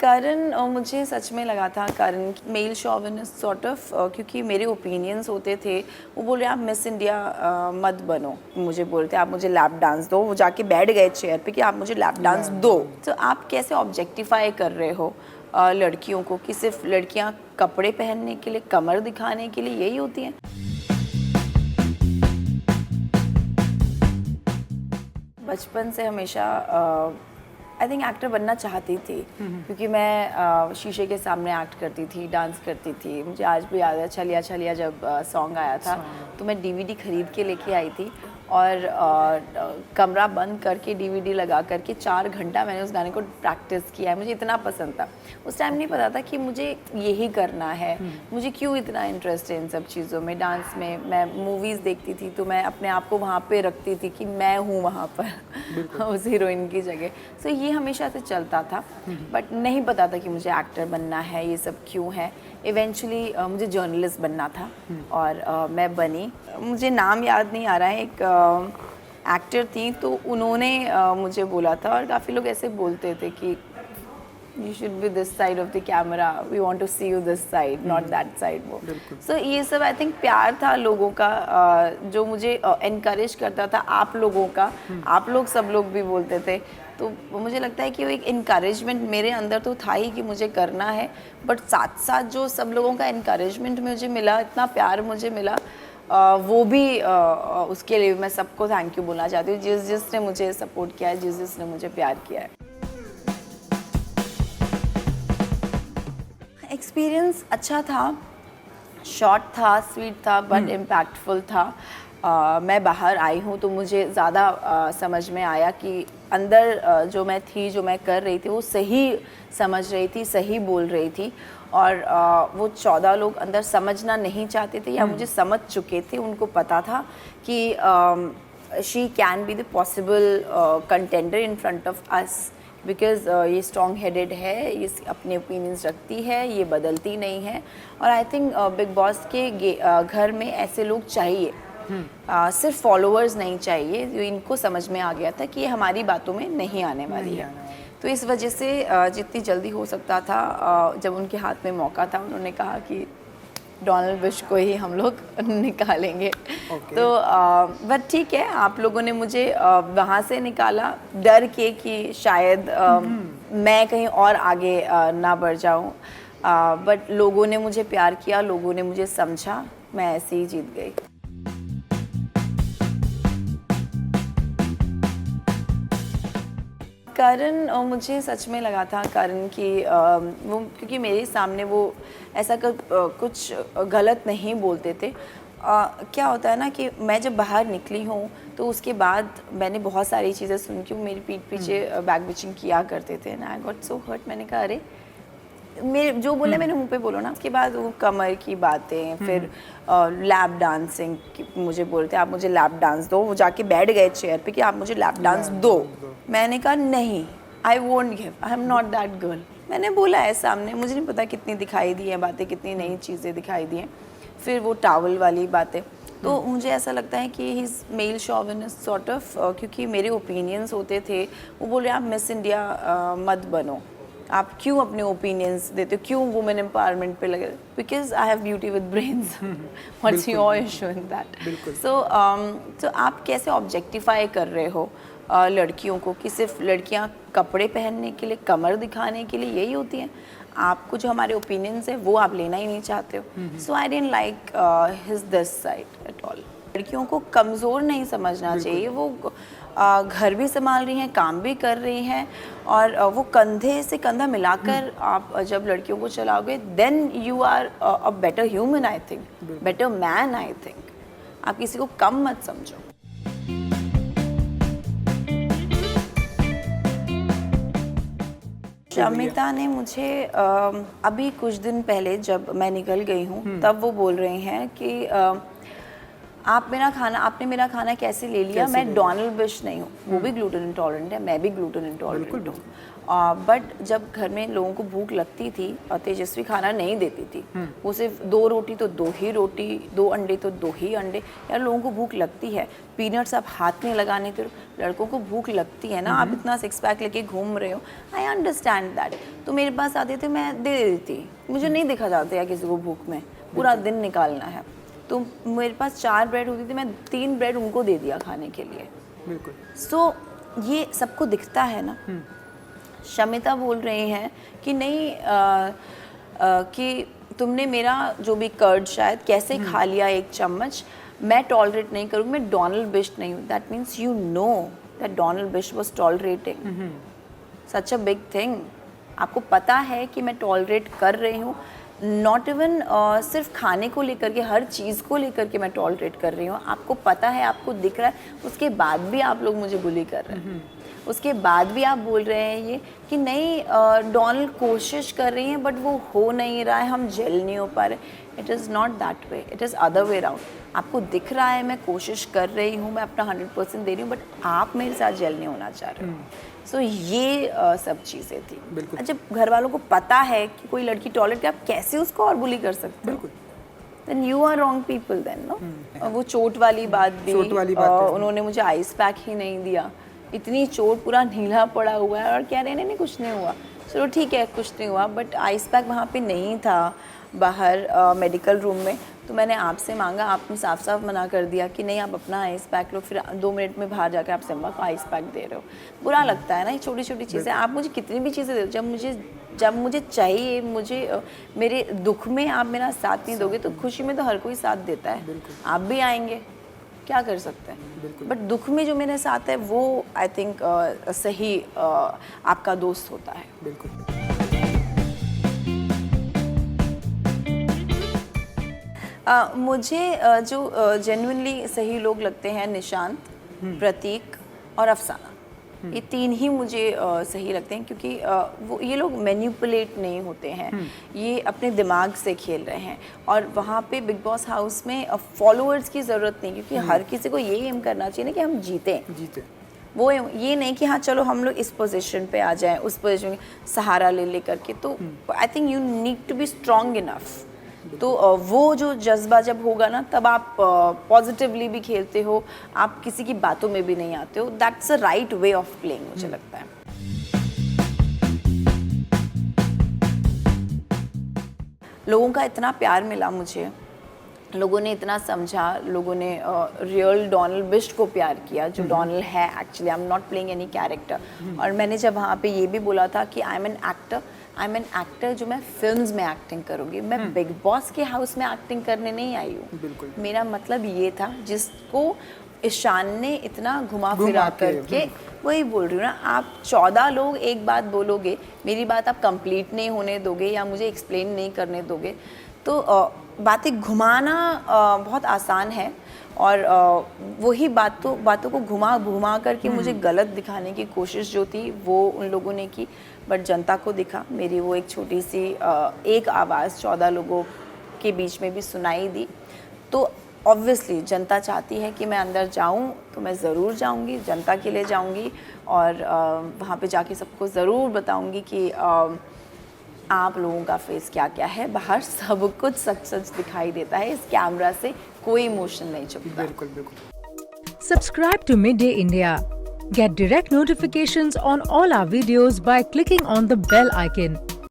करण मुझे सच में लगा था करण मेल शॉविनिस्ट सॉर्ट ऑफ, क्योंकि मेरे ओपिनियंस होते थे। वो बोल रहे आप मिस इंडिया मत बनो, मुझे बोल रहे थे आप मुझे लैप डांस दो। वो जाके बैठ गए चेयर पे कि आप मुझे लैप डांस दो। तो आप कैसे ऑब्जेक्टिफाई कर रहे हो लड़कियों को कि सिर्फ लड़कियां कपड़े पहनने के लिए, कमर दिखाने के लिए यही होती हैं। बचपन से हमेशा आई थिंक एक्टर बनना चाहती थी, क्योंकि मैं शीशे के सामने एक्ट करती थी, डांस करती थी। मुझे आज भी याद है छलिया छलिया जब सॉन्ग आया था तो मैं डीवीडी खरीद के लेके आई थी और कमरा बंद करके डीवीडी लगा करके 4 घंटा मैंने उस गाने को प्रैक्टिस किया है। मुझे इतना पसंद था। उस टाइम नहीं पता था कि मुझे यही करना है, मुझे क्यों इतना इंटरेस्ट है इन सब चीज़ों में, डांस में। मैं मूवीज़ देखती थी तो मैं अपने आप को वहाँ पे रखती थी कि मैं हूँ वहाँ पर उस हीरोइन की जगह। सो ये हमेशा से चलता था, बट नहीं पता था कि मुझे एक्टर बनना है, ये सब क्यों है। इवेंचुअली मुझे जर्नलिस्ट बनना था और मैं बनी। मुझे नाम याद नहीं आ रहा है, एक एक्टर थी तो उन्होंने मुझे बोला था, और काफ़ी लोग ऐसे बोलते थे कि you should be this side of the camera, we want to see you this side, not that side। वो so ये सब आई थिंक प्यार था लोगों का जो मुझे encourage करता था, आप लोगों का। आप लोग सब लोग भी बोलते थे, तो मुझे लगता है कि वो एक encouragement मेरे अंदर तो था ही कि मुझे करना है, बट साथ साथ जो सब लोगों का encouragement मुझे मिला, इतना प्यार मुझे मिला, वो भी उसके लिए मैं सबको थैंक यू बोलना चाहती हूँ, जिसने मुझे सपोर्ट किया है, जिसने मुझे प्यार किया है। एक्सपीरियंस अच्छा था, शॉर्ट था, स्वीट था, बट इम्पैक्टफुल था। मैं बाहर आई हूँ तो मुझे ज़्यादा समझ में आया कि अंदर जो मैं थी, जो मैं कर रही थी, वो सही समझ रही थी, सही बोल रही थी। और वो 14 लोग अंदर समझना नहीं चाहते थे या मुझे समझ चुके थे। उनको पता था कि she can be the possible contender in front of us, because ये स्ट्रॉन्ग हेडेड है, ये अपने ओपिनियंस रखती है, ये बदलती नहीं है। और आई थिंक बिग बॉस के घर में ऐसे लोग चाहिए, सिर्फ फॉलोअर्स नहीं चाहिए। जो इनको समझ में आ गया था कि ये हमारी बातों में नहीं आने वाली है। तो इस वजह से जितनी जल्दी हो सकता था, जब उनके हाथ में मौका था, उन्होंने कहा कि डोनाल्ड बुश को ही हम लोग निकालेंगे। तो बट ठीक है, आप लोगों ने मुझे वहाँ से निकाला डर के कि शायद मैं कहीं और आगे ना बढ़ जाऊँ, बट लोगों ने मुझे प्यार किया, लोगों ने मुझे समझा, मैं ऐसे ही जीत गई। करण मुझे सच में लगा था करण कि वो, क्योंकि मेरे सामने वो ऐसा कुछ गलत नहीं बोलते थे। क्या होता है ना कि मैं जब बाहर निकली हूँ तो उसके बाद मैंने बहुत सारी चीज़ें सुन के वो मेरी पीठ पीछे बैक बिचिंग किया करते थे ना। I got so hurt. मैंने कहा अरे मेरे जो बोले मेरे मुंह पे बोलो ना। उसके बाद वो कमर की बातें, फिर लैप डांसिंग मुझे बोलते आप मुझे लैप डांस दो। वो जाके बैठ गए चेयर पे कि आप मुझे लैप डांस दो। मैंने कहा नहीं, I won't give, I am not that girl. मैंने बोला है सामने, मुझे नहीं पता कितनी दिखाई दी हैं बातें, कितनी नई चीज़ें दिखाई दी हैं। फिर वो टावल वाली बातें, तो मुझे ऐसा लगता है कि he is male chauvinist sort of, क्योंकि मेरे ओपिनियंस होते थे। वो बोल रहे आप मिस इंडिया मत बनो, आप क्यों अपने ओपिनियंस देते हो, क्यों वुमेन एम्पावरमेंट पे लगे? Because I have beauty with brains, what's your issue in that? So आप कैसे ऑब्जेक्टिफाई कर रहे हो लड़कियों को कि सिर्फ लड़कियां कपड़े पहनने के लिए, कमर दिखाने के लिए यही होती हैं? आपको जो हमारे ओपिनियंस है वो आप लेना ही नहीं चाहते हो। So I didn't like his this side at all. लड़कियों को कमज़ोर नहीं समझना चाहिए। वो घर भी संभाल रही हैं, काम भी कर रही हैं, और वो कंधे से कंधा मिलाकर आप जब लड़कियों को चलाओगे, then you are a better human, I think, better man, I think. आप किसी को कम मत समझो। शमिता ने मुझे अभी कुछ दिन पहले जब मैं निकल गई हूँ तब वो बोल रहे हैं कि आपने मेरा खाना कैसे ले लिया? मैं डोनाल्ड बुश नहीं हूँ, वो भी ग्लूटेन इंटॉलरेंट है, मैं भी ग्लूटेन इंटॉलरेंट हूँ। बट जब घर में लोगों को भूख लगती थी और तेजस्वी खाना नहीं देती थी, वो सिर्फ 2 रोटी तो 2 ही रोटी, 2 अंडे तो 2 ही अंडे। यार लोगों को भूख लगती है, पीनट्स आप हाथ में लगाने थे, लड़कों को भूख लगती है ना, आप इतना 6 पैक लेके घूम रहे हो, आई अंडरस्टैंड दैट। तो मेरे पास आते थे, मैं दे देती, मुझे नहीं देखा जाता है किसी को भूख में, पूरा दिन निकालना है। तो मेरे पास 4 ब्रेड होती थी, मैं 3 ब्रेड उनको दे दिया खाने के लिए। बिल्कुल। सो ये सबको दिखता है ना। शमिता बोल रही हैं कि नहीं कि तुमने मेरा जो भी कर्ड शायद कैसे खा लिया 1 चम्मच, मैं टॉलरेट नहीं करूँगी, मैं डोनाल्ड बिश नहीं हूँ। That means you know that Donald Bish was tolerating such a big thing. आपको पता है कि मैं टॉलरेट कर रही हूँ, नॉट इवन सिर्फ खाने को लेकर के, हर चीज़ को लेकर के मैं टॉलरेट कर रही हूँ। आपको पता है, आपको दिख रहा है, उसके बाद भी आप लोग मुझे बुली कर रहे हैं। उसके बाद भी आप बोल रहे हैं ये कि नहीं डोनाल्ड कोशिश कर रही हैं बट वो हो नहीं रहा है, हम जेल नहीं हो पा रहे। It is not that way, it is other way round. आपको दिख रहा है मैं कोशिश कर रही हूँ, मैं अपना 100% दे रही हूँ, बट आप मेरे साथ जेल नहीं होना चाह रहे हो। सो ये सब चीज़ें थी। जब घर वालों को पता है कि कोई लड़की टॉयलेट की, आप कैसे उसको और बुली कर सकते हो? Then you are wrong people then, no. वो चोट वाली बात भी, उन्होंने मुझे आइस पैक ही नहीं दिया, इतनी चोट, पूरा नीला पड़ा हुआ है और कह रहे नहीं कुछ नहीं हुआ। चलो ठीक है कुछ नहीं हुआ, बट आइस पैक वहाँ पे नहीं था बाहर मेडिकल रूम में। तो मैंने आपसे मांगा, आपने साफ साफ मना कर दिया कि नहीं आप अपना आइस पैक लो, फिर 2 मिनट में बाहर जाकर आप सिम्बा को आइस पैक दे रहे हो। बुरा लगता है ना ये छोटी छोटी चीज़ें। आप मुझे कितनी भी चीज़ें दे दो, जब मुझे चाहिए, मुझे मेरे दुख में आप मेरा साथ नहीं दोगे तो खुशी में तो हर कोई साथ देता है। आप भी आएंगे, क्या कर सकते हैं, बट दुख में जो मेरे साथ है वो आई थिंक सही आपका दोस्त होता है। बिल्कुल। मुझे जो जेन्युइनली सही लोग लगते हैं, निशांत, प्रतीक और अफसाना, ये 3 ही मुझे सही लगते हैं, क्योंकि वो ये लोग मैनिपुलेट नहीं होते हैं, ये अपने दिमाग से खेल रहे हैं। और वहाँ पे बिग बॉस हाउस में फॉलोअर्स की ज़रूरत नहीं, क्योंकि हर किसी को ये एम करना चाहिए ना कि हम जीतें। वो ये नहीं कि हाँ चलो हम लोग इस पोजीशन पे आ जाएं, उस पोजीशन में सहारा ले करके। तो I think you need to be strong enough. तो वो जो जज्बा जब होगा ना, तब आप पॉजिटिवली भी खेलते हो, आप किसी की बातों में भी नहीं आते हो। That's a right way of playing, मुझे लगता है। लोगों का इतना प्यार मिला मुझे, लोगों ने इतना समझा, लोगों ने रियल डोनाल्ड बिश को प्यार किया, जो डोनाल्ड है actually. I am not playing any character. और मैंने जब वहाँ पे ये भी बोला था कि आई एम एन एक्टर जो मैं फिल्म्स में एक्टिंग करूँगी, मैं बिग बॉस के हाउस में एक्टिंग करने नहीं आई हूँ। मेरा मतलब ये था, जिसको ईशान ने इतना घुमा फिरा करके, वही बोल रही हूँ ना, आप 14 लोग एक बात बोलोगे, मेरी बात आप कंप्लीट नहीं होने दोगे या मुझे एक्सप्लेन नहीं करने दोगे, तो बातें घुमाना बहुत आसान है। और वही बातों को घुमा करके मुझे गलत दिखाने की कोशिश जो थी वो उन लोगों ने की, बट जनता को दिखा मेरी वो एक छोटी सी एक आवाज़ 14 लोगों के बीच में भी सुनाई दी। तो ऑब्वियसली जनता चाहती है कि मैं अंदर जाऊं, तो मैं ज़रूर जाऊंगी, जनता के लिए जाऊंगी और वहाँ पे जाके सबको ज़रूर बताऊंगी कि आप लोगों का फेस क्या क्या है। बाहर सब कुछ सच दिखाई देता है, इस कैमरा से कोई इमोशन नहीं छुपता। बिल्कुल बिल्कुल। Subscribe to Midday India. Get direct notifications on all our videos by clicking on the bell icon.